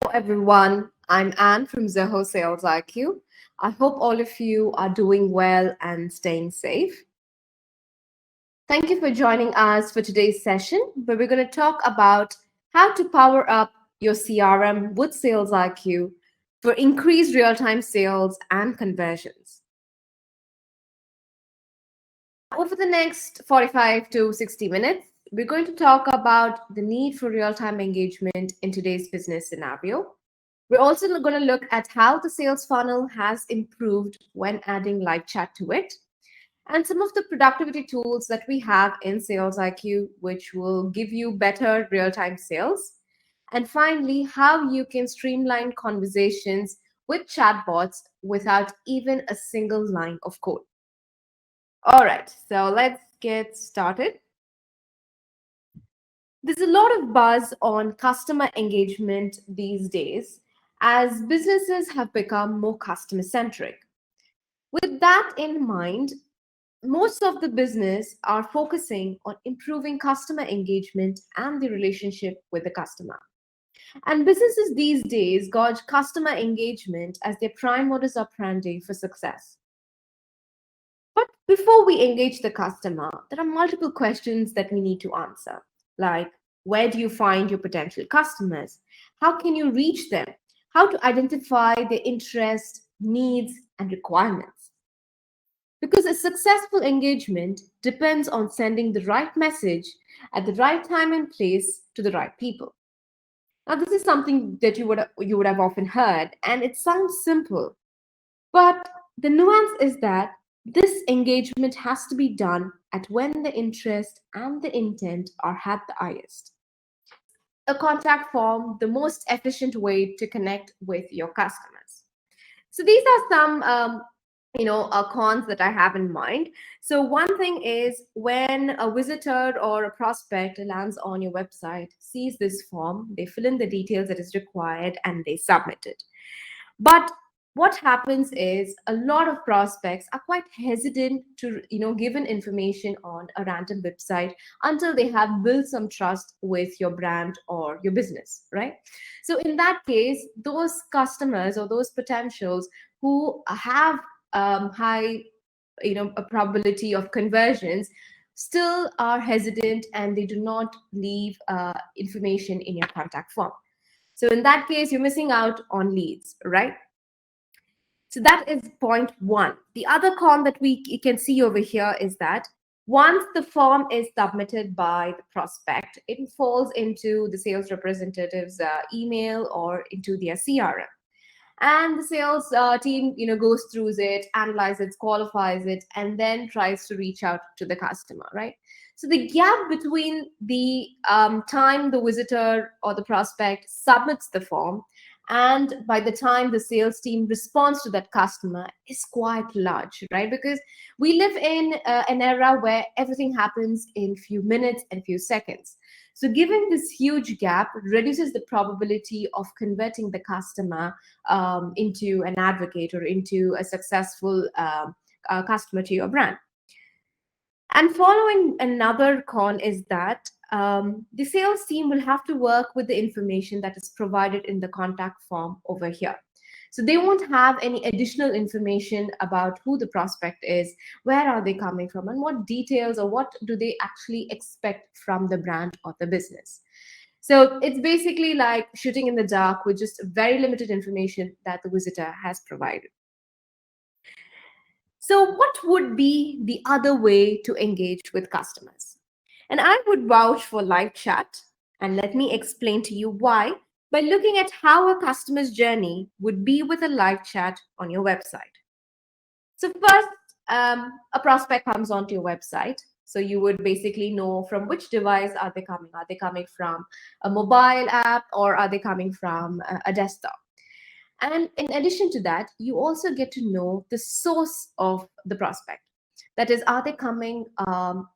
Hello everyone, I'm Anne from Zoho SalesIQ. I hope all of you are doing well and staying safe. Thank you for joining us for today's session, where we're going to talk about how to power up your CRM with SalesIQ for increased real-time sales and conversions. Over the next 45 to 60 minutes, we're going to talk about the need for real-time engagement in today's business scenario. We're also going to look at how the sales funnel has improved when adding live chat to it, and some of the productivity tools that we have in Sales IQ, which will give you better real-time sales. And finally, how you can streamline conversations with chatbots without even a single line of code. All right, so let's get started. There's a lot of buzz on customer engagement these days as businesses have become more customer centric. With that in mind, most of the business are focusing on improving customer engagement and the relationship with the customer. And businesses these days gauge customer engagement as their prime modus operandi for success. But before we engage the customer, there are multiple questions that we need to answer, like where do you find your potential customers? How can you reach them? How to identify their interests, needs, and requirements? Because a successful engagement depends on sending the right message at the right time and place to the right people. Now, this is something that you would have often heard, and it sounds simple, but the nuance is that this engagement has to be done at when the interest and the intent are at the highest. A contact form the most efficient way to connect with your customers. So these are some cons that I have in mind. So one thing is when a visitor or a prospect lands on your website, sees this form, they fill in the details that is required and they submit it. But what happens is a lot of prospects are quite hesitant to give an information on a random website until they have built some trust with your brand or your business, right? So in that case, those customers or those potentials who have high a probability of conversions still are hesitant and they do not leave information in your contact form. So in that case, you're missing out on leads, right? So that is point one. The other con that we can see over here is that once the form is submitted by the prospect, it falls into the sales representative's email or into their CRM. And the sales team, goes through it, analyzes it, qualifies it, and then tries to reach out to the customer, right? So the gap between the time the visitor or the prospect submits the form and by the time the sales team responds to that customer is quite large, right? Because we live in an era where everything happens in few minutes and few seconds. So giving this huge gap reduces the probability of converting the customer into an advocate or into a successful customer to your brand. And following another con is that the sales team will have to work with the information that is provided in the contact form over here. So they won't have any additional information about who the prospect is, where are they coming from, and what details or what do they actually expect from the brand or the business. So it's basically like shooting in the dark with just very limited information that the visitor has provided. So what would be the other way to engage with customers? And I would vouch for live chat. And let me explain to you why by looking at how a customer's journey would be with a live chat on your website. So first, a prospect comes onto your website. So you would basically know from which device are they coming. Are they coming from a mobile app or are they coming from a desktop? And in addition to that, you also get to know the source of the prospect. That is, are they coming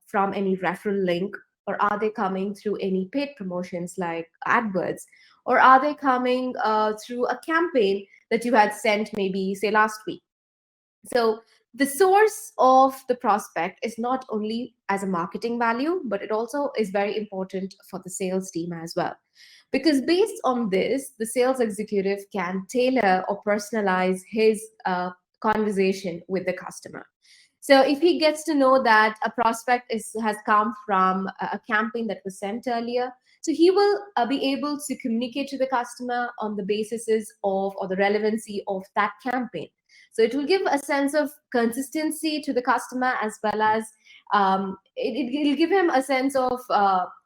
from any referral link, or are they coming through any paid promotions like AdWords, or are they coming through a campaign that you had sent maybe, say, last week? So The source of the prospect is not only as a marketing value, but it also is very important for the sales team as well. Because based on this, the sales executive can tailor or personalize his conversation with the customer. So if he gets to know that a prospect has come from a campaign that was sent earlier, so he will be able to communicate to the customer on the basis of or the relevancy of that campaign. So it will give a sense of consistency to the customer, as well as it'll give him a sense of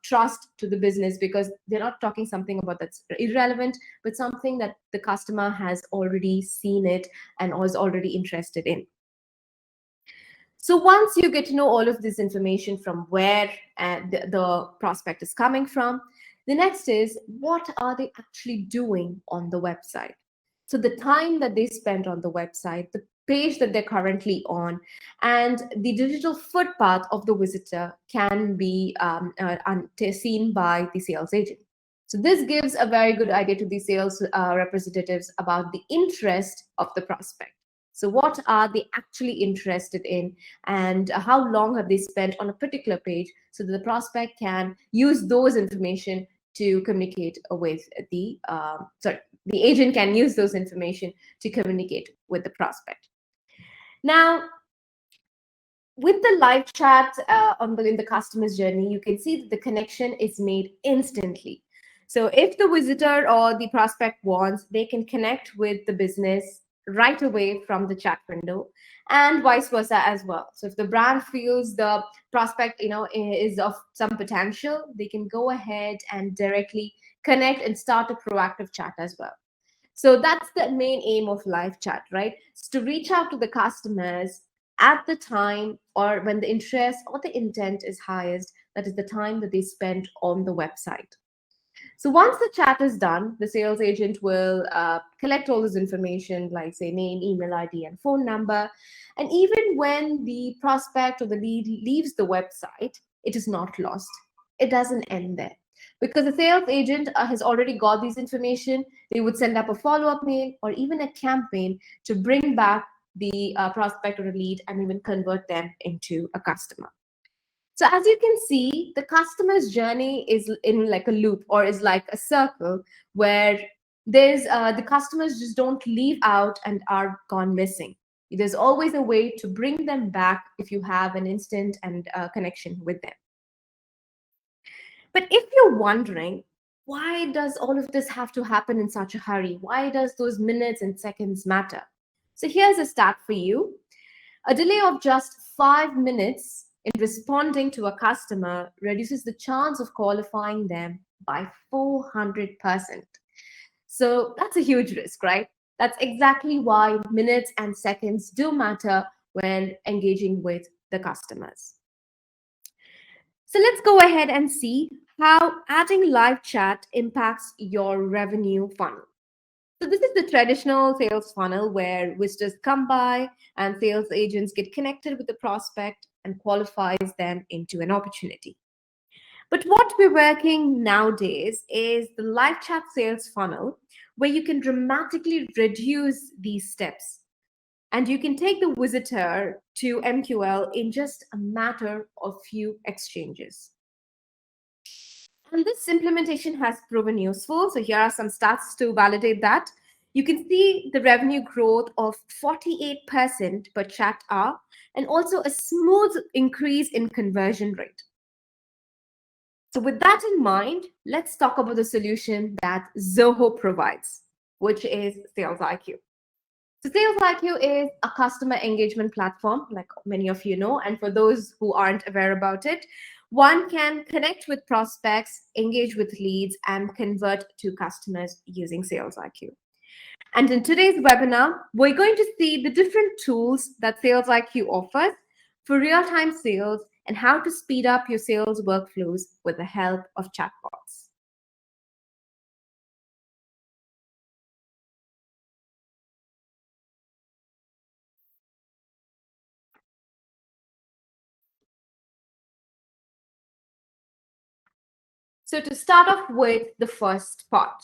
trust to the business, because they're not talking something about that's irrelevant, but something that the customer has already seen it and was already interested in. So once you get to know all of this information from where the prospect is coming from, the next is, what are they actually doing on the website? So the time that they spend on the website, the page that they're currently on, and the digital footpath of the visitor can be seen by the sales agent. So this gives a very good idea to the sales representatives about the interest of the prospect. So what are they actually interested in, and how long have they spent on a particular page, so that the prospect can use those information to communicate with the agent can use those information to communicate with the prospect. Now, with the live chat in the customer's journey, you can see that the connection is made instantly. So if the visitor or the prospect wants, they can connect with the business right away from the chat window, and vice versa as well. So if the brand feels the prospect, is of some potential, they can go ahead and directly connect and start a proactive chat as well. So that's the main aim of live chat, right? It's to reach out to the customers at the time or when the interest or the intent is highest, that is the time that they spend on the website. So once the chat is done, the sales agent will collect all this information, like say name, email ID, and phone number. And even when the prospect or the lead leaves the website, it is not lost. It doesn't end there, because the sales agent has already got these information. They would send up a follow-up mail or even a campaign to bring back the prospect or a lead and even convert them into a customer. So as you can see, the customer's journey is in like a loop, or is like a circle, where there's the customers just don't leave out and are gone missing. There's always a way to bring them back if you have an instant and connection with them. But if you're wondering, why does all of this have to happen in such a hurry? Why does those minutes and seconds matter? So here's a stat for you. A delay of just 5 minutes in responding to a customer reduces the chance of qualifying them by 400%. So that's a huge risk, right? That's exactly why minutes and seconds do matter when engaging with the customers. So let's go ahead and see how adding live chat impacts your revenue funnel. So this is the traditional sales funnel, where visitors come by and sales agents get connected with the prospect and qualifies them into an opportunity. But what we're working nowadays is the live chat sales funnel, where you can dramatically reduce these steps, and you can take the visitor to MQL in just a matter of few exchanges. And this implementation has proven useful. So here are some stats to validate that. You can see the revenue growth of 48% per chat hour, and also a smooth increase in conversion rate. So with that in mind, let's talk about the solution that Zoho provides, which is SalesIQ. So SalesIQ is a customer engagement platform, like many of you know, and for those who aren't aware about it, one can connect with prospects, engage with leads, and convert to customers using SalesIQ. And in today's webinar, we're going to see the different tools that SalesIQ offers for real-time sales and how to speed up your sales workflows with the help of chatbots. So to start off with the first part.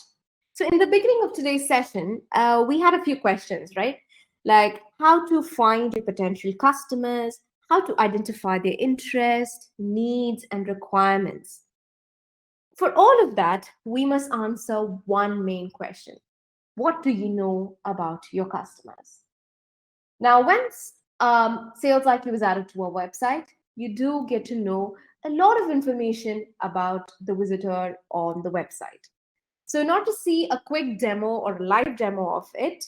So in the beginning of today's session, we had a few questions, right? like how to find your potential customers, how to identify their interests, needs, and requirements. For all of that, we must answer one main question. What do you know about your customers? Now, once SalesIQ is added to our website, you do get to know a lot of information about the visitor on the website. So in order to see a quick demo or a live demo of it,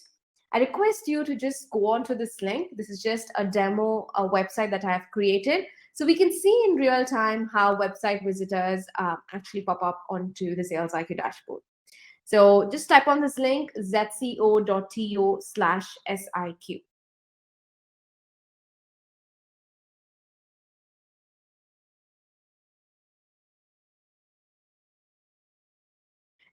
I request you to just go on to this link. This is just a demo, a website that I have created. So we can see in real time how website visitors actually pop up onto the SalesIQ dashboard. So just type on this link, zco.to/SIQ.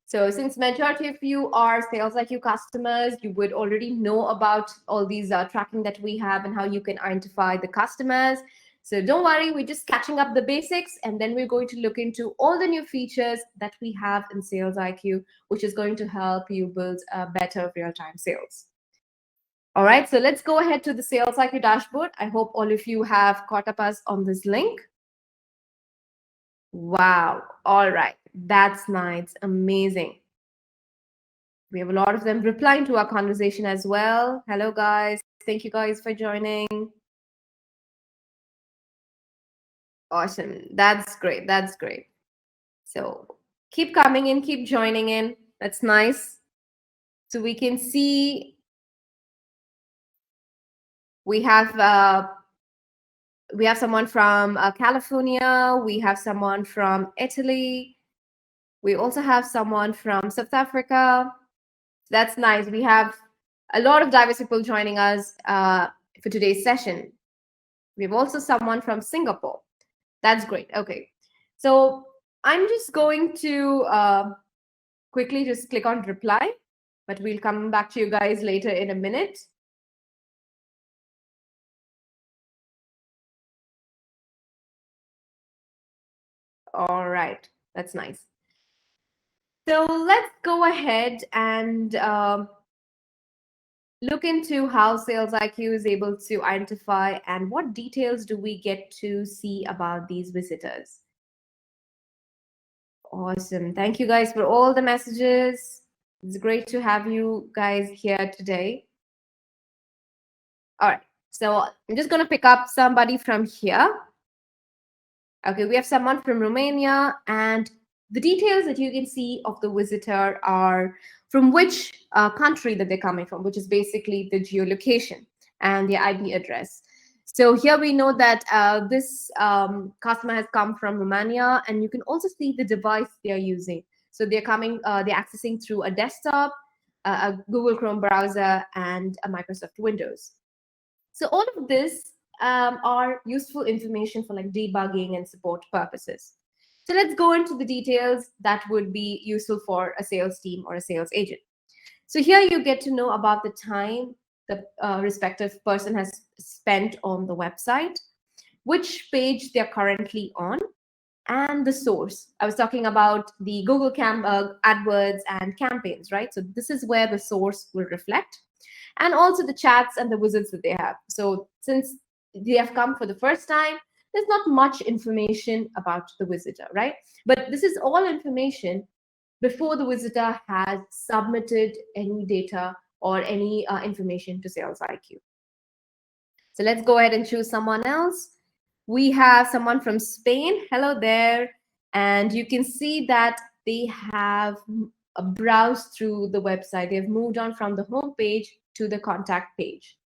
So since majority of you are SalesIQ customers, you would already know about all these tracking that we have and how you can identify the customers. So don't worry, we're just catching up the basics, and then we're going to look into all the new features that we have in SalesIQ, which is going to help you build a better real-time sales. All right, so let's go ahead to the SalesIQ dashboard. I hope all of you have caught up us on this link. Wow, all right, that's nice, amazing. We have a lot of them replying to our conversation as well. Hello, guys. Thank you guys for joining. Awesome. That's great. That's great. So keep coming in, keep joining in. That's nice. So we can see we have someone from California. We have someone from Italy. We also have someone from South Africa. That's nice. We have a lot of diverse people joining us for today's session. We have also someone from Singapore. That's great. Okay. So I'm just going to quickly just click on reply, but we'll come back to you guys later in a minute. All right. That's nice. So let's go ahead and look into how SalesIQ is able to identify and what details do we get to see about these visitors. Awesome. Thank you guys for all the messages. It's great to have you guys here today. All right. So I'm just going to pick up somebody from here. Okay, we have someone from Romania, and the details that you can see of the visitor are from which country that they're coming from, which is basically the geolocation and the IP address. So here we know that this customer has come from Romania, and you can also see the device they're using. So they're accessing through a desktop, a Google Chrome browser, and a Microsoft Windows. So all of this are useful information for like debugging and support purposes. So let's go into the details that would be useful for a sales team or a sales agent. So here you get to know about the time the respective person has spent on the website, which page they're currently on, and the source. I was talking about the Google AdWords and campaigns, right? So this is where the source will reflect, and also the chats and the visits that they have. So since they have come for the first time, there's not much information about the visitor, right? But this is all information before the visitor has submitted any data or any information to SalesIQ. So let's go ahead and choose someone else. We have someone from Spain. Hello there. And you can see that they have browsed through the website. They've moved on from the home page to the contact page.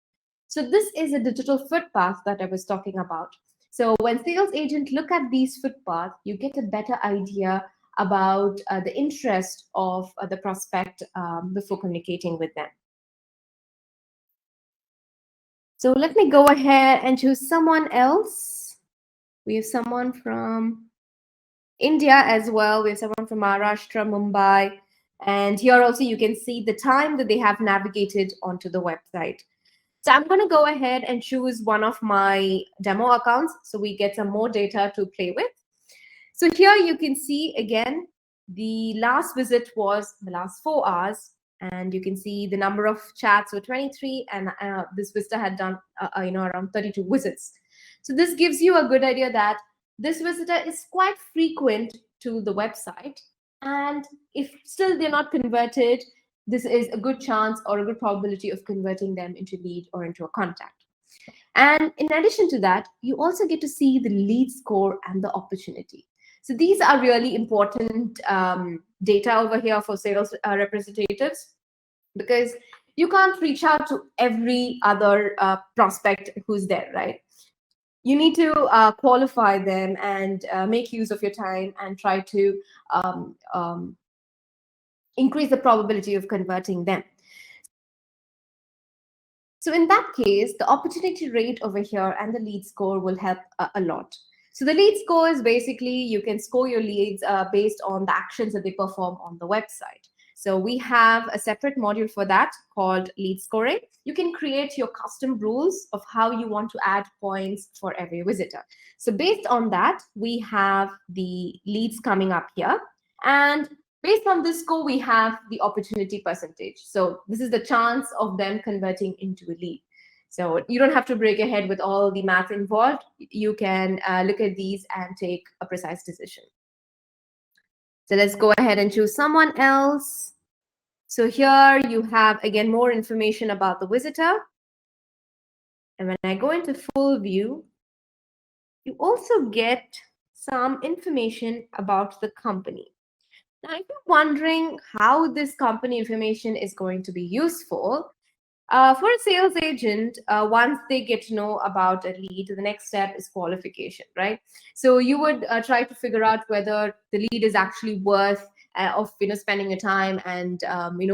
So this is a digital footpath that I was talking about. So when sales agents look at these footpaths, you get a better idea about the interest of the prospect before communicating with them. So let me go ahead and choose someone else. We have someone from India as well. We have someone from Maharashtra, Mumbai. And here also you can see the time that they have navigated onto the website. So I'm going to go ahead and choose one of my demo accounts so we get some more data to play with. So here you can see again, the last visit was the last 4 hours, And you can see the number of chats were 23, and this visitor had done around 32 visits. So this gives you a good idea that this visitor is quite frequent to the website, and if still they're not converted, this is a good chance or a good probability of converting them into lead or into a contact. And in addition to that, you also get to see the lead score and the opportunity. So these are really important data over here for sales representatives, because you can't reach out to every other prospect who's there, right? You need to qualify them and make use of your time and try to increase the probability of converting them. So in that case, the opportunity rate over here and the lead score will help a lot. So the lead score is basically, you can score your leads based on the actions that they perform on the website. So we have a separate module for that called lead scoring. You can create your custom rules of how you want to add points for every visitor. So based on that, we have the leads coming up here. And based on this score, we have the opportunity percentage. So this is the chance of them converting into a lead. So you don't have to break your head with all the math involved. You can look at these and take a precise decision. So let's go ahead and choose someone else. So here you have, again, more information about the visitor. And when I go into full view, you also get some information about the company. Now, if you're wondering how this company information is going to be useful, for a sales agent, once they get to know about a lead, the next step is qualification, right? So you would try to figure out whether the lead is actually worth of spending your time and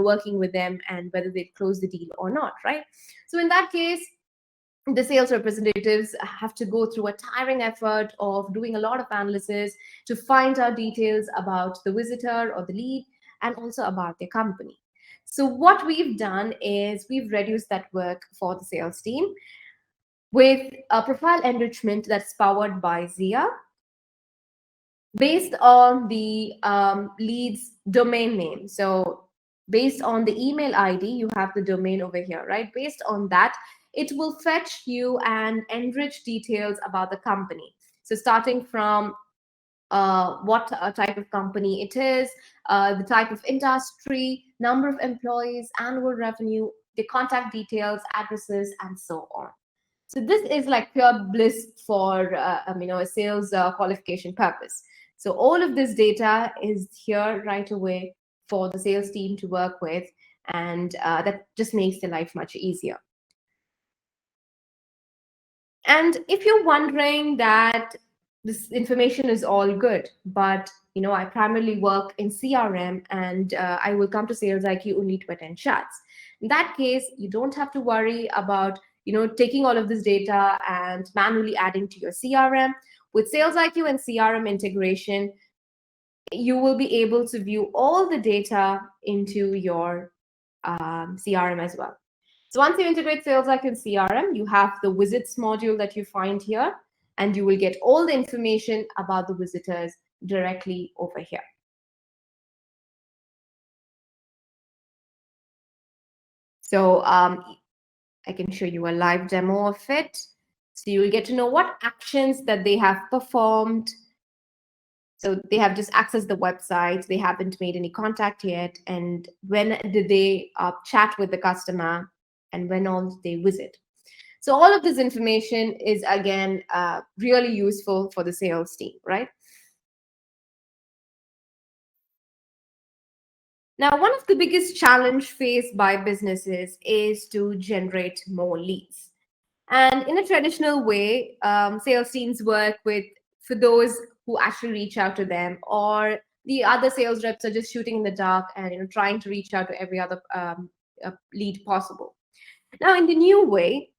working with them, and whether they close the deal or not, right? So in that case, the sales representatives have to go through a tiring effort of doing a lot of analysis to find out details about the visitor or the lead, and also about their company. So what we've done is we've reduced that work for the sales team with a profile enrichment that's powered by Zia, based on the lead's domain name. So based on the email ID, you have the domain over here, right? Based on that, it will fetch you and enrich details about the company. So starting from what type of company it is, the type of industry, number of employees, annual revenue, the contact details, addresses, and so on. So this is like pure bliss for a sales qualification purpose. So all of this data is here right away for the sales team to work with, and that just makes their life much easier. And if you're wondering that this information is all good, but I primarily work in CRM, and I will come to SalesIQ only to attend chats. In that case, you don't have to worry about taking all of this data and manually adding to your CRM. With SalesIQ and CRM integration, you will be able to view all the data into your CRM as well. So once you integrate SalesIQ and CRM, you have the visits module that you find here, and you will get all the information about the visitors directly over here. So I can show you a live demo of it. So you will get to know what actions that they have performed. So they have just accessed the website, they haven't made any contact yet, and when did they chat with the customer, and when all did they visit. So all of this information is, again, really useful for the sales team, right? Now, one of the biggest challenge faced by businesses is to generate more leads. And in a traditional way, sales teams work for those who actually reach out to them, or the other sales reps are just shooting in the dark and trying to reach out to every other lead possible. Now, in the new way,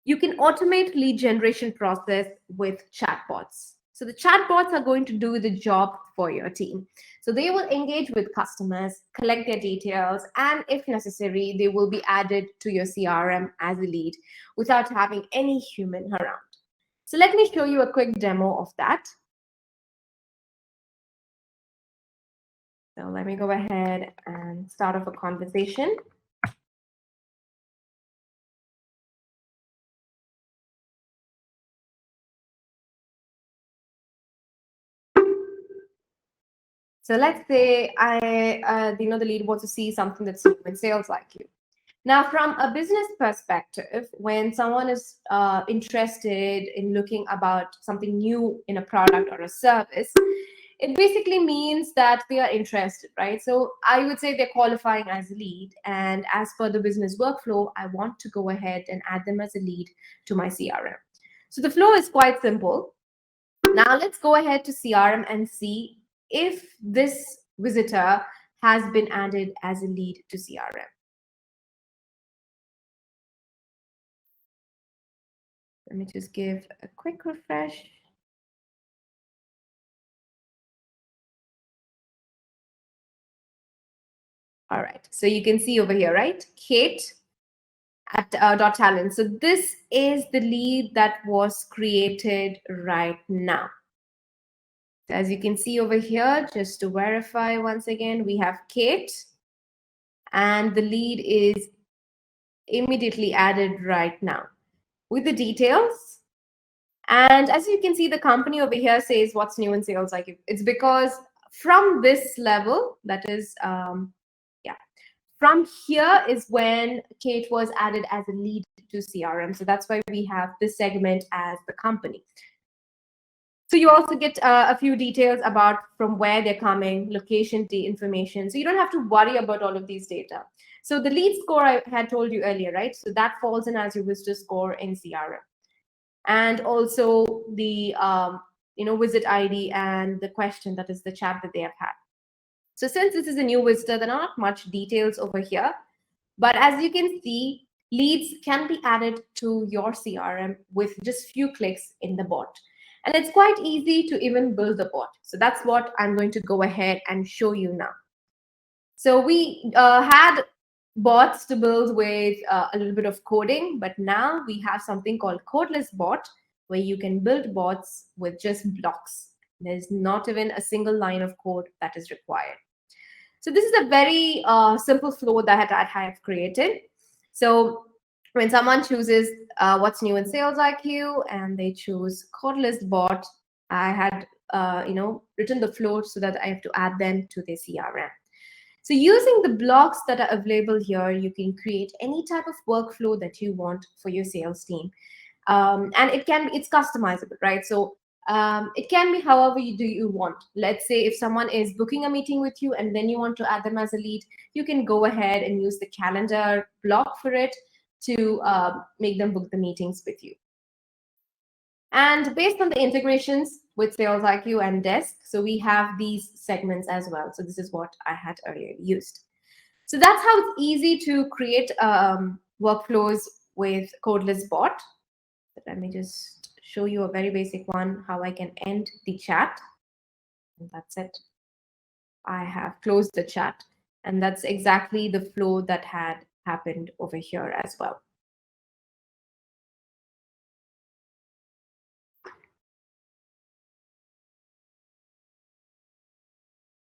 you can automate lead generation process with chatbots. So the chatbots are going to do the job for your team. So they will engage with customers, collect their details, and if necessary, they will be added to your CRM as a lead without having any human around. So let me show you a quick demo of that. So let me go ahead and start off a conversation. So let's say the lead wants to see something that's new in SalesIQ. Now, from a business perspective, when someone is interested in looking about something new in a product or a service, it basically means that they are interested, right? So I would say they're qualifying as a lead. And as per the business workflow, I want to go ahead and add them as a lead to my CRM. So the flow is quite simple. Now let's go ahead to CRM and see if this visitor has been added as a lead to CRM. Let me just give a quick refresh. All right, so you can see over here, right? Kate at .talent. So this is the lead that was created right now. So as you can see over here, just to verify once again, we have Kate, and the lead is immediately added right now with the details. And as you can see, the company over here says what's new in SalesIQ. It's because from this level, that is, from here is when Kate was added as a lead to CRM. So that's why we have this segment as the company. So you also get a few details about from where they're coming, location, information. So you don't have to worry about all of these data. So the lead score I had told you earlier, right? So that falls in as your visitor score in CRM. And also the visit ID and the question, that is the chat that they have had. So since this is a new visitor, there are not much details over here. But as you can see, leads can be added to your CRM with just few clicks in the bot. And it's quite easy to even build a bot. So that's what I'm going to go ahead and show you now. So we had bots to build with a little bit of coding, but now we have something called codeless bot, where you can build bots with just blocks. There's not even a single line of code that is required. So this is a very simple flow that I have created. So when someone chooses what's new in SalesIQ and they choose codeless bot, I had written the flow so that I have to add them to the CRM. So using the blocks that are available here, you can create any type of workflow that you want for your sales team. And it's customizable, right? So it can be however you want. Let's say if someone is booking a meeting with you and then you want to add them as a lead, you can go ahead and use the calendar block for it to make them book the meetings with you. And based on the integrations with SalesIQ and Desk, so we have these segments as well. So this is what I had earlier used. So that's how it's easy to create workflows with codeless bot. But let me just show you a very basic one, how I can end the chat. And that's it. I have closed the chat. And that's exactly the flow that had happened over here as well.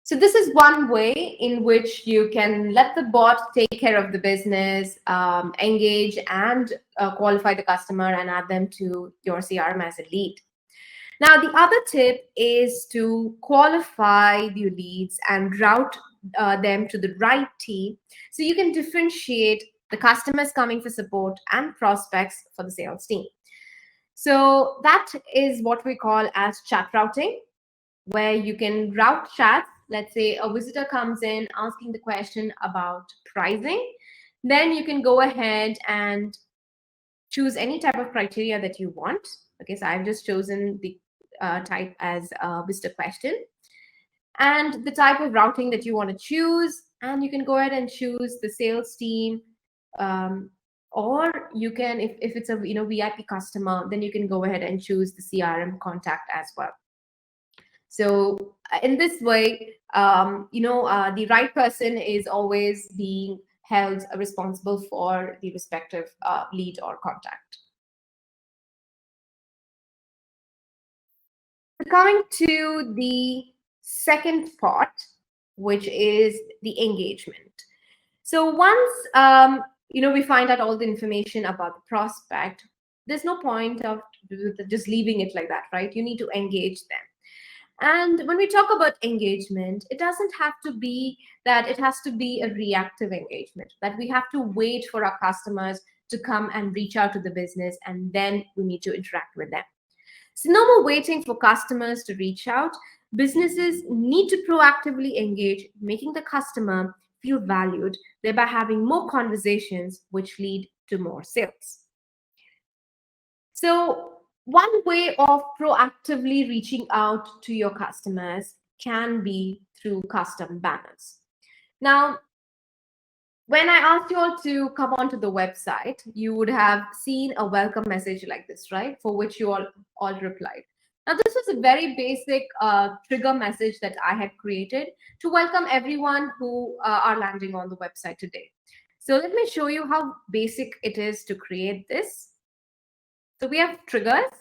So this is one way in which you can let the bot take care of the business, engage and qualify the customer and add them to your CRM as a lead. Now, the other tip is to qualify the leads and route them to the right team so you can differentiate the customers coming for support and prospects for the sales team. So that is what we call as chat routing, where you can route chats. Let's say a visitor comes in asking the question about pricing. Then you can go ahead and choose any type of criteria that you want. Okay, so I've just chosen the type as a visitor question and the type of routing that you want to choose. And you can go ahead and choose the sales team, or you can, if it's a VIP customer, then you can go ahead and choose the CRM contact as well. So in this way, the right person is always being held responsible for the respective lead or contact. So coming to the second part, which is the engagement. So once we find out all the information about the prospect, there's no point of just leaving it like that, right? You need to engage them. And when we talk about engagement, it doesn't have to be that it has to be a reactive engagement, that we have to wait for our customers to come and reach out to the business and then we need to interact with them. So no more waiting for customers to reach out. Businesses need to proactively engage, making the customer feel valued, thereby having more conversations which lead to more sales. So one way of proactively reaching out to your customers can be through custom banners. Now, when I asked you all to come onto the website, you would have seen a welcome message like this, right? For which you all replied. Now, this was a very basic trigger message that I had created to welcome everyone who are landing on the website today. So let me show you how basic it is to create this. So we have triggers.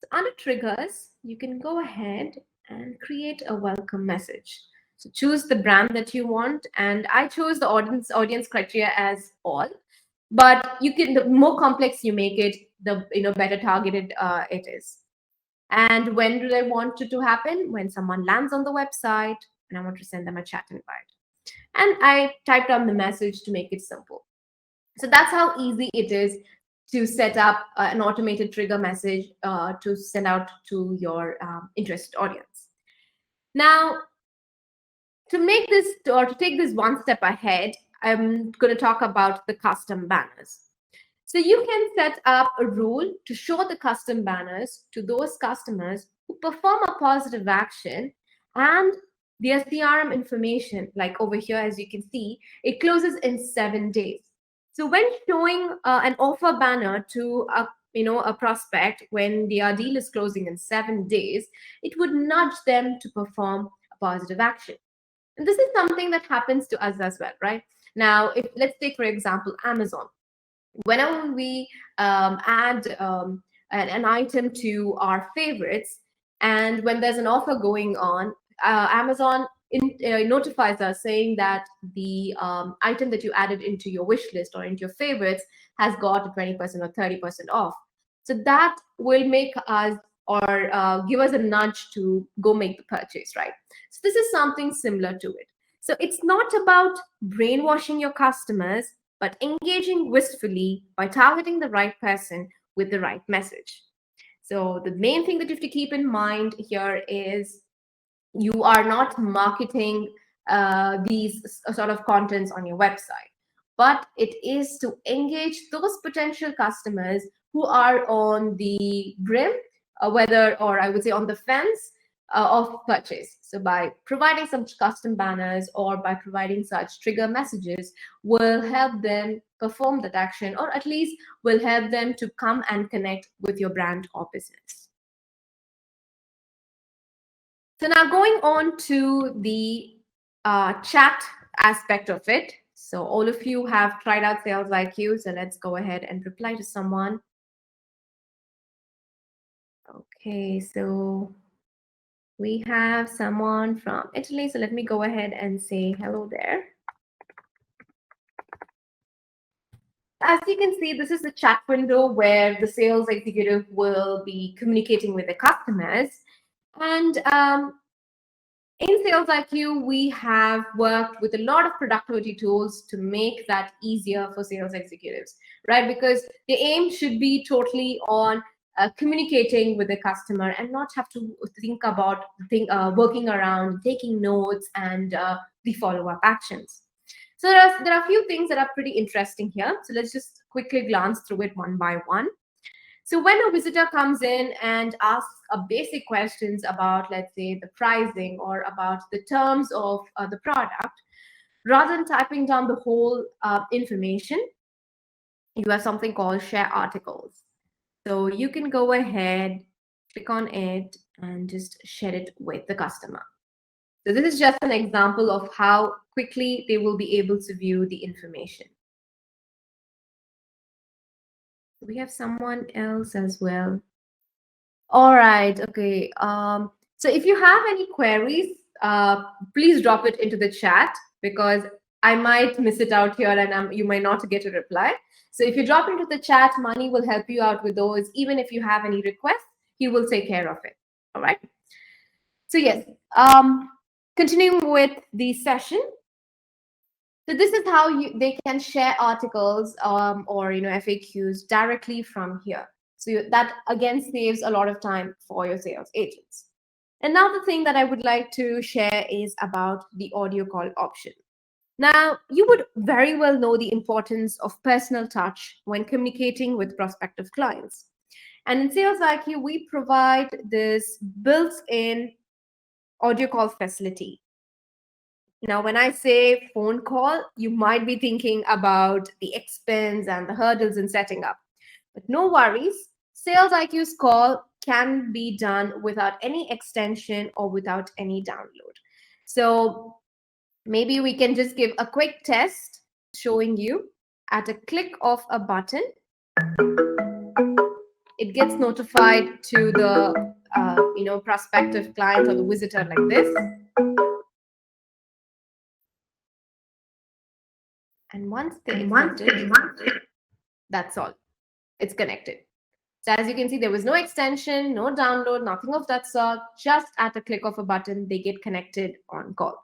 So under triggers, you can go ahead and create a welcome message. So choose the brand that you want, and I chose the audience criteria as all. But you can, the more complex you make it, the better targeted it is. And when do I want it to happen? When someone lands on the website, and I want to send them a chat invite. And I typed down the message to make it simple. So that's how easy it is to set up an automated trigger message to send out to your interested audience. Now, to make this or to take this one step ahead, I'm going to talk about the custom banners. So you can set up a rule to show the custom banners to those customers who perform a positive action and their CRM information, like over here, as you can see, it closes in 7 days. So when showing an offer banner to a prospect when their deal is closing in 7 days, it would nudge them to perform a positive action. And this is something that happens to us as well, right? Now, if let's take for example Amazon. Whenever we add an item to our favorites, and when there's an offer going on, Amazon notifies us saying that the item that you added into your wish list or into your favorites has got a 20% or 30% off. So that will make us or give us a nudge to go make the purchase, right? So this is something similar to it. So it's not about brainwashing your customers, but engaging wistfully by targeting the right person with the right message. So the main thing that you have to keep in mind here is you are not marketing these sort of contents on your website, but it is to engage those potential customers who are on the brim, whether, or I would say on the fence of purchase. So by providing some custom banners or by providing such trigger messages will help them perform that action, or at least will help them to come and connect with your brand or business. So now going on to the chat aspect of it. So all of you have tried out SalesIQ, so let's go ahead and reply to someone. Okay, so we have someone from Italy, so let me go ahead and say hello there. As you can see, this is the chat window where the sales executive will be communicating with the customers. And in SalesIQ, we have worked with a lot of productivity tools to make that easier for sales executives, right? Because the aim should be totally on communicating with the customer and not have to think about working around, taking notes, and the follow-up actions. So there are a few things that are pretty interesting here. So let's just quickly glance through it one by one. So when a visitor comes in and asks a basic questions about, let's say, the pricing or about the terms of the product, rather than typing down the whole information, you have something called share articles. So you can go ahead, click on it, and just share it with the customer. So this is just an example of how quickly they will be able to view the information. We have someone else as well. All right. Okay. So if you have any queries please drop it into the chat because I might miss it out here and you might not get a reply. So if you drop into the chat, Mani will help you out with those. Even if you have any requests, he will take care of it. All right. So yes, continuing with the session. So this is how they can share articles or FAQs directly from here. So that again saves a lot of time for your sales agents. Another thing that I would like to share is about the audio call option. Now, you would very well know the importance of personal touch when communicating with prospective clients. And in SalesIQ, we provide this built-in audio call facility. Now, when I say phone call, you might be thinking about the expense and the hurdles in setting up. But no worries, SalesIQ's call can be done without any extension or without any download. So maybe we can just give a quick test showing you at a click of a button. It gets notified to the prospective client or the visitor like this. And once they accept it, that's all. It's connected. So as you can see, there was no extension, no download, nothing of that sort. Just at a click of a button, they get connected on call.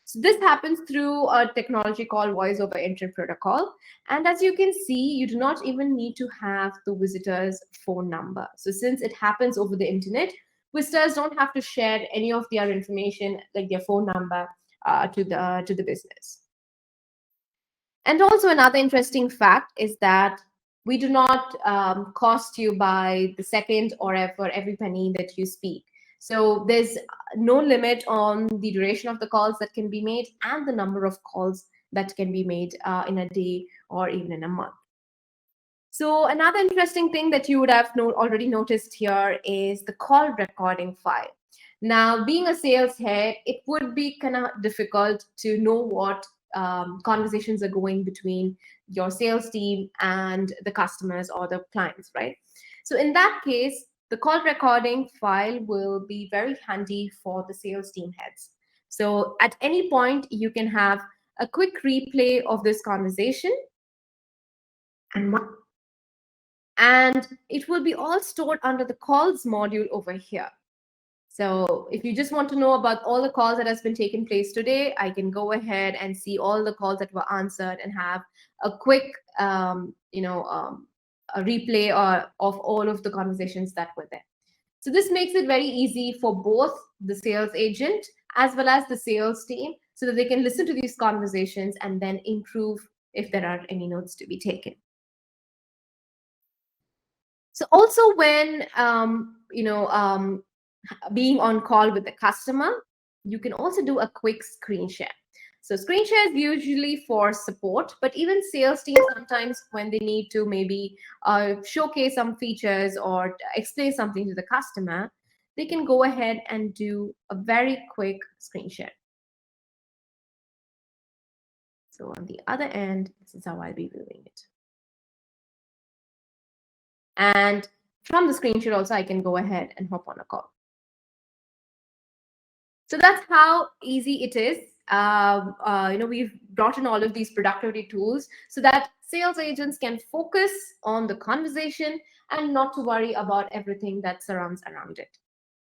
So this happens through a technology called Voice over Internet Protocol. And as you can see, you do not even need to have the visitor's phone number. So since it happens over the internet, visitors don't have to share any of their information, like their phone number, to the business. And also another interesting fact is that we do not cost you by the second or for every penny that you speak. So there's no limit on the duration of the calls that can be made and the number of calls that can be made in a day or even in a month. So another interesting thing that you would have already noticed here is the call recording file. Now, being a sales head, it would be kind of difficult to know what conversations are going between your sales team and the customers or the clients, right? So in that case, the call recording file will be very handy for the sales team heads. So at any point, you can have a quick replay of this conversation, and it will be all stored under the calls module over here. So if you just want to know about all the calls that has been taken place today, I can go ahead and see all the calls that were answered and have a quick, a replay of all of the conversations that were there. So this makes it very easy for both the sales agent as well as the sales team so that they can listen to these conversations and then improve if there are any notes to be taken. So also when, being on call with the customer, you can also do a quick screen share. So screen share is usually for support, but even sales teams sometimes when they need to maybe showcase some features or explain something to the customer, they can go ahead and do a very quick screen share. So on the other end, this is how I'll be viewing it. And from the screen share also, I can go ahead and hop on a call. So that's how easy it is. We've brought in all of these productivity tools so that sales agents can focus on the conversation and not to worry about everything that surrounds around it.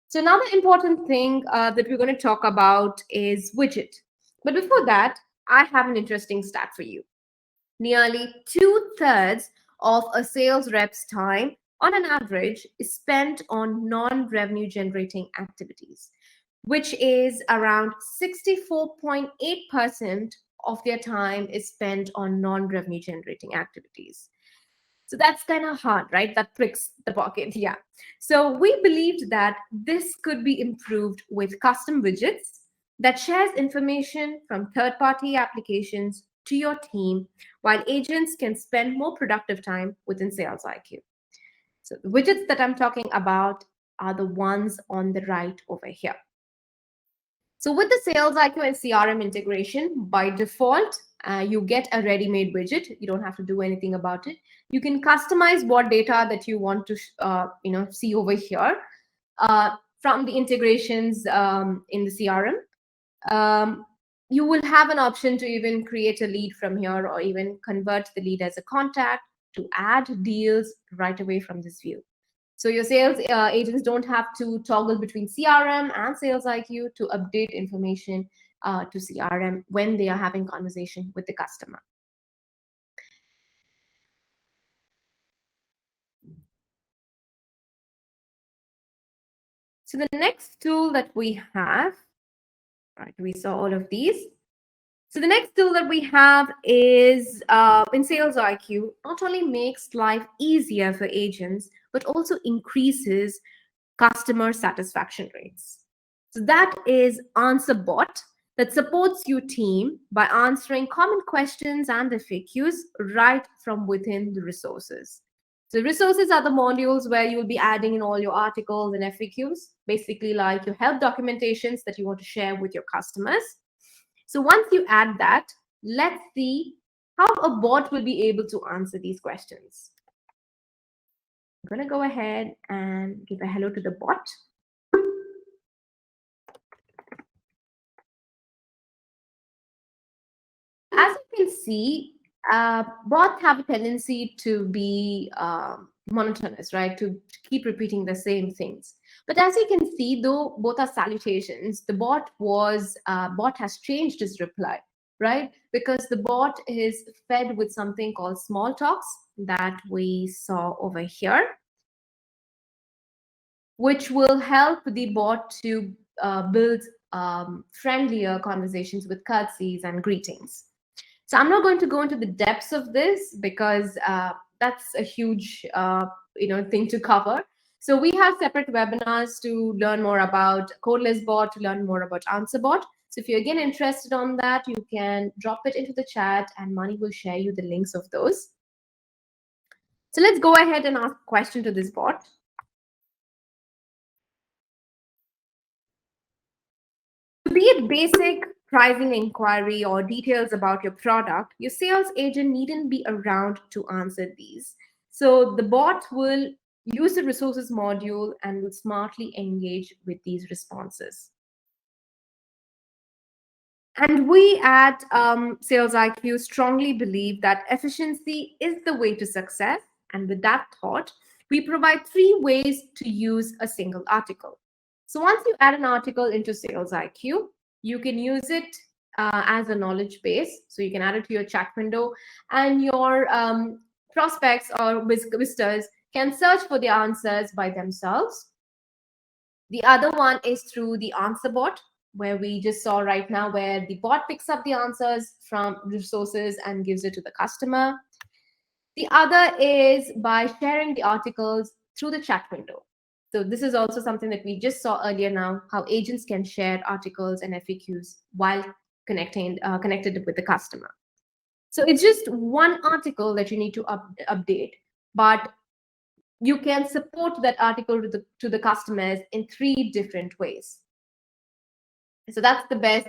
So another important thing that we're going to talk about is widget. But before that, I have an interesting stat for you. Nearly 2/3 of a sales rep's time on an average is spent on non-revenue generating activities, which is around 64.8% of their time is spent on non-revenue generating activities. So that's kind of hard, right? That pricks the pocket, yeah. So we believed that this could be improved with custom widgets that shares information from third-party applications to your team, while agents can spend more productive time within SalesIQ. So the widgets that I'm talking about are the ones on the right over here. So with the SalesIQ and CRM integration, by default, you get a ready-made widget. You don't have to do anything about it. You can customize what data that you want to see over here from the integrations in the CRM. You will have an option to even create a lead from here or even convert the lead as a contact to add deals right away from this view. So your sales agents don't have to toggle between CRM and SalesIQ to update information to CRM when they are having conversation with the customer. So the next tool that we have, right, we saw all of these. So the next tool that we have is in SalesIQ, not only makes life easier for agents, but also increases customer satisfaction rates. So that is AnswerBot that supports your team by answering common questions and FAQs right from within the resources. So resources are the modules where you'll be adding in all your articles and FAQs, basically like your help documentations that you want to share with your customers. So once you add that, let's see how a bot will be able to answer these questions. I'm going to go ahead and give a hello to the bot. As you can see, bots have a tendency to be monotonous, right? To keep repeating the same things. But as you can see, though both are salutations, the bot has changed its reply, right? Because the bot is fed with something called small talks that we saw over here, which will help the bot to build friendlier conversations with curtsies and greetings. So I'm not going to go into the depths of this because that's a huge thing to cover. So we have separate webinars to learn more about Codeless Bot, to learn more about AnswerBot. So if you're again interested on that, you can drop it into the chat and Mani will share you the links of those. So let's go ahead and ask a question to this bot. Be it basic pricing inquiry or details about your product, your sales agent needn't be around to answer these. So the bot will use the resources module and will smartly engage with these responses. And we at SalesIQ strongly believe that efficiency is the way to success. And with that thought, we provide 3 ways to use a single article. So once you add an article into SalesIQ, you can use it as a knowledge base. So you can add it to your chat window, and your prospects or visitors can search for the answers by themselves. The other one is through the answer bot, where we just saw right now, where the bot picks up the answers from resources and gives it to the customer. The other is by sharing the articles through the chat window. So this is also something that we just saw earlier now, how agents can share articles and FAQs while connected with the customer. So it's just one article that you need to update, but you can support that article to the customers in 3 different ways. So that's the best,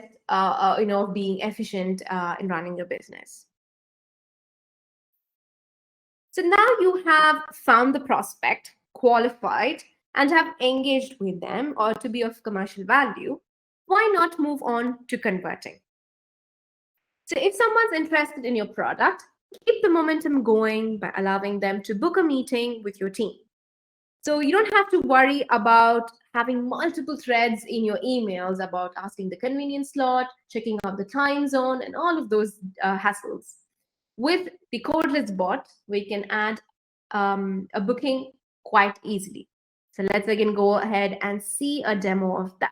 being efficient in running your business. So now you have found the prospect, qualified, and have engaged with them or to be of commercial value. Why not move on to converting? So if someone's interested in your product, keep the momentum going by allowing them to book a meeting with your team. So you don't have to worry about having multiple threads in your emails about asking the convenience slot, checking out the time zone, and all of those hassles. With the Codeless bot, we can add a booking quite easily. So let's again go ahead and see a demo of that.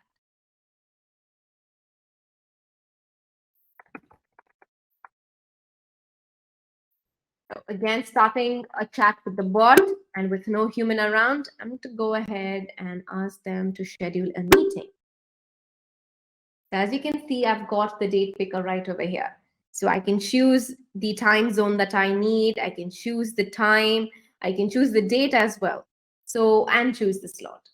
So again, starting a chat with the bot and with no human around, I'm going to go ahead and ask them to schedule a meeting. So as you can see, I've got the date picker right over here. So I can choose the time zone that I need. I can choose the time. I can choose the date as well. So, and choose the slot.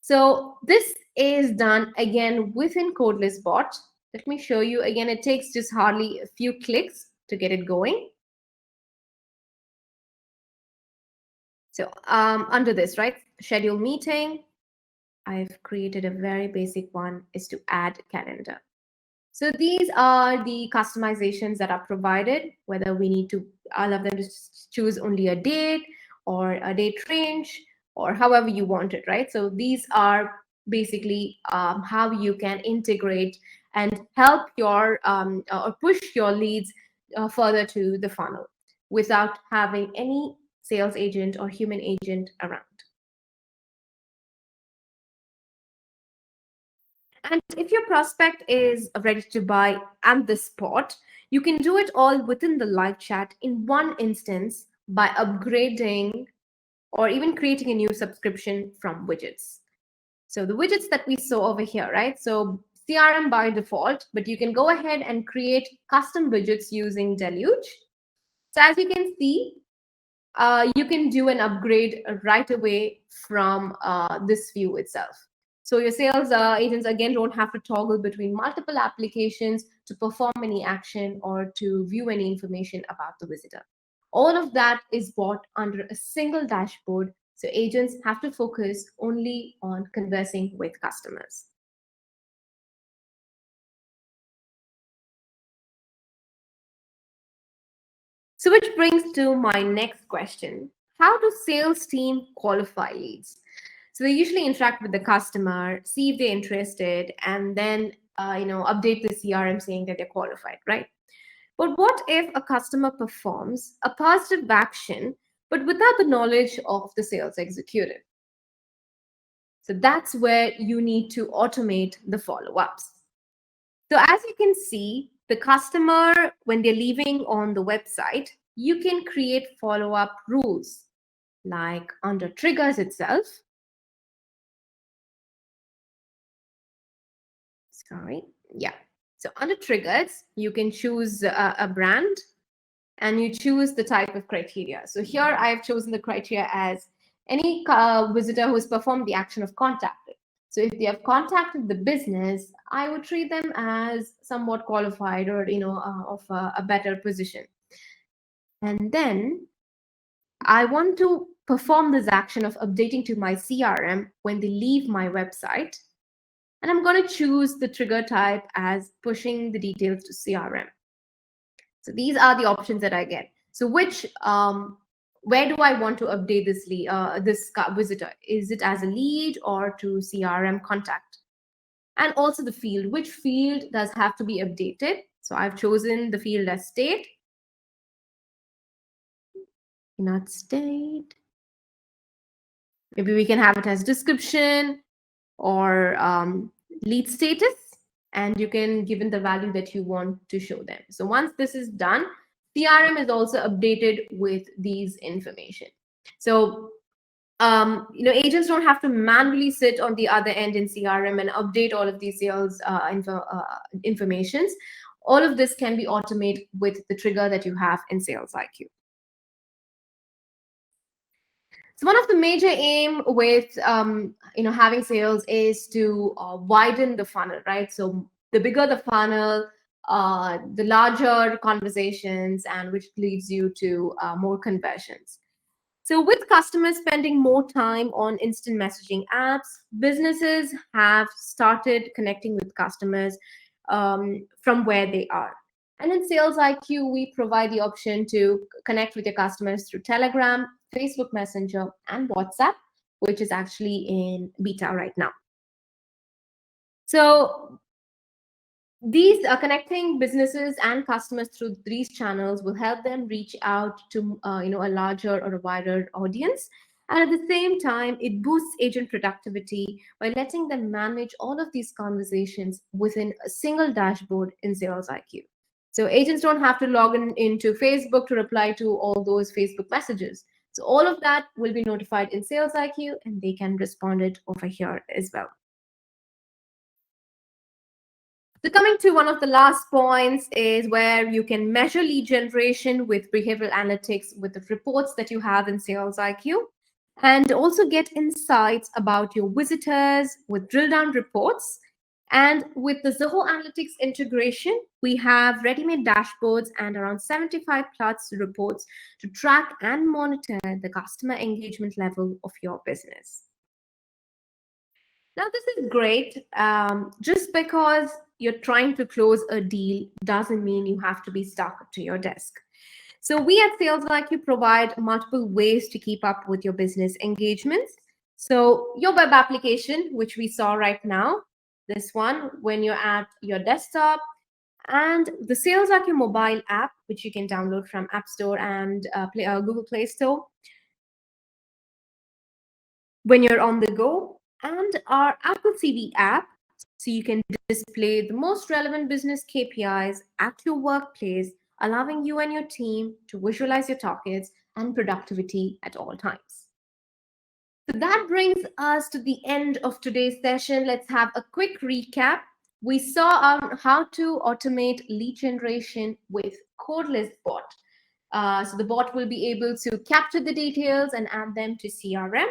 So this is done again within Codeless Bot. Let me show you again. It takes just hardly a few clicks to get it going. So under this, right, schedule meeting, I've created a very basic one, is to add calendar. So these are the customizations that are provided, whether we need to allow them to choose only a date or a date range or however you want it, right? So these are basically how you can integrate and help your or push your leads further to the funnel without having any sales agent or human agent around. And if your prospect is ready to buy at the spot, you can do it all within the live chat in one instance by upgrading or even creating a new subscription from widgets. So the widgets that we saw over here, right? So CRM by default, but you can go ahead and create custom widgets using Deluge. So as you can see, you can do an upgrade right away from this view itself. So your sales agents again don't have to toggle between multiple applications to perform any action or to view any information about the visitor. All of that is bought under a single dashboard, so agents have to focus only on conversing with customers. So which brings to my next question. How do sales team qualify leads? So they usually interact with the customer, see if they're interested, and then update the CRM saying that they're qualified, right? But what if a customer performs a positive action, but without the knowledge of the sales executive? So that's where you need to automate the follow-ups. So as you can see, the customer, when they're leaving on the website, you can create follow-up rules like under triggers itself. Sorry. Yeah. So under triggers, you can choose a brand and you choose the type of criteria. So here I've chosen the criteria as any visitor who has performed the action of contacted. So if they have contacted the business, I would treat them as somewhat qualified or of a better position. And then I want to perform this action of updating to my CRM when they leave my website. And I'm going to choose the trigger type as pushing the details to CRM. So these are the options that I get. So where do I want to update this visitor? Is it as a lead or to CRM contact? And also the field, which field does have to be updated? So I've chosen the field as state, not state. Maybe we can have it as description or lead status, and you can give in the value that you want to show them. So once this is done, CRM is also updated with these information. So agents don't have to manually sit on the other end in CRM and update all of these sales informations. All of this can be automated with the trigger that you have in SalesIQ. So one of the major aim with having sales is to widen the funnel, right? So the bigger the funnel, the larger conversations, and which leads you to more conversions. So with customers spending more time on instant messaging apps, businesses have started connecting with customers from where they are. And in Sales IQ, we provide the option to connect with your customers through Telegram, Facebook Messenger, and WhatsApp, which is actually in beta right now. So these connecting businesses and customers through these channels will help them reach out to a larger or a wider audience. And at the same time, it boosts agent productivity by letting them manage all of these conversations within a single dashboard in Sales IQ. So agents don't have to log into Facebook to reply to all those Facebook messages. So all of that will be notified in Sales IQ, and they can respond it over here as well. So coming to one of the last points is where you can measure lead generation with behavioral analytics with the reports that you have in Sales IQ, and also get insights about your visitors with drill down reports. And with the Zoho Analytics integration, we have ready-made dashboards and around 75 plus reports to track and monitor the customer engagement level of your business. Now, this is great just because you're trying to close a deal doesn't mean you have to be stuck to your desk. So we at SalesIQ provide multiple ways to keep up with your business engagements. So your web application, which we saw right now, this one, when you're at your desktop, and the SalesIQ mobile app, which you can download from App Store and Google Play Store when you're on the go, and our Apple TV app, so you can display the most relevant business KPIs at your workplace, allowing you and your team to visualize your targets and productivity at all times. So that brings us to the end of today's session. Let's have a quick recap. We saw how to automate lead generation with codeless bot. So the bot will be able to capture the details and add them to CRM.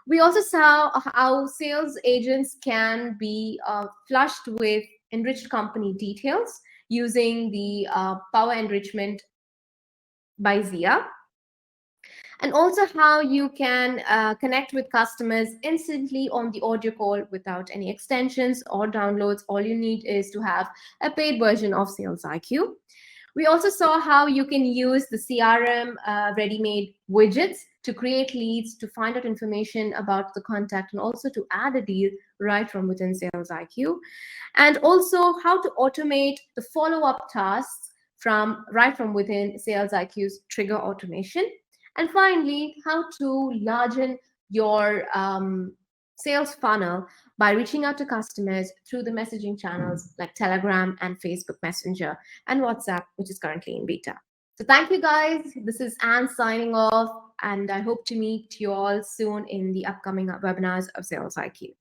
We also saw how sales agents can be flushed with enriched company details using the Power Enrichment by Zia. And also how you can connect with customers instantly on the audio call without any extensions or downloads. All you need is to have a paid version of SalesIQ. We also saw how you can use the CRM ready-made widgets to create leads, to find out information about the contact, and also to add a deal right from within SalesIQ. And also how to automate the follow-up tasks right from within SalesIQ's trigger automation. And finally, how to largen your sales funnel by reaching out to customers through the messaging channels like Telegram and Facebook Messenger and WhatsApp, which is currently in beta. So thank you guys. This is Anne signing off, and I hope to meet you all soon in the upcoming webinars of SalesIQ.